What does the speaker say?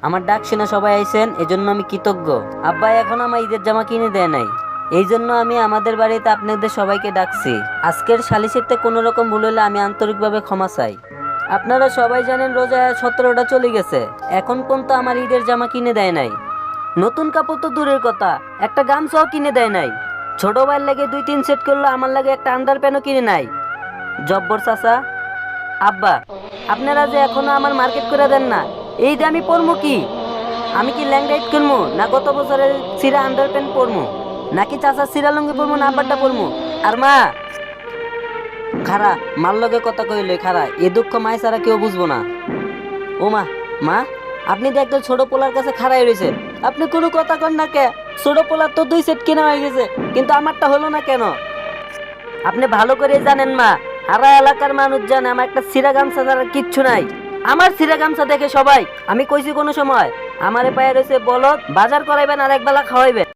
আমার ডাক শুনে সবাই আইছেন, এজন্য আমি কৃতজ্ঞ। আব্বা এখন আমার ঈদের জামা কিনে দেয় নাই, এই জন্য আমি আমাদের বাড়িতে আপনাদের সবাইকে ডাকছি। আজকের সালিসিতে কোনো রকম ভুল হলে আমি আন্তরিকভাবে ক্ষমা চাই। আপনারা সবাই জানেন রোজা 17টা চলে গেছে, এখন পর্যন্ত আমার ঈদের জামা কিনে দেয় নাই। নতুন কাপড় তো দূরের কথা, একটা গামছাও কিনে দেয় নাই। ছোট ভাইয়ের লাগে 2-3 সেট করলো, আমার লাগে একটা আন্ডার প্যান্টও কিনে নাই। জব্বর চাচা, আব্বা আপনারা যে এখনো আমার মার্কেট করে দেন না, এই যে আমি পরমু কি? আমি কি ল্যাংডাইট কিনবো, না গত বছরের সিরা আন্ডার প্যান্ট পরমু, নাকি চাচার সিরা লুঙ্গি পরমু, না আব্বারটা পরমু? আর মা খারা, মার লগে কথা কইলে খারা, এ দুঃখ মায় ছাড়া কেউ বুঝবো না। ও মা, মা আপনি তো একদম ছোট পোলার কাছে খাড়াই রয়েছেন, আপনি কোনো কথা কন না কে? ছোট পোলার তো 2 সেট কেনা হয়ে গেছে, কিন্তু আমারটা হলো না কেন? আপনি ভালো করে জানেন মা, সারা এলাকার মানুষ জানে আমার একটা সিরা গামছা ছাড়া কিচ্ছু নাই। আমার সিরা গামছা দেখে সবাই, আমি কইছি কোনো সময় আমারে পায়ে রয়েছে বলদ, বাজার করাইবেন আর একবেলা খাওয়াইবেন।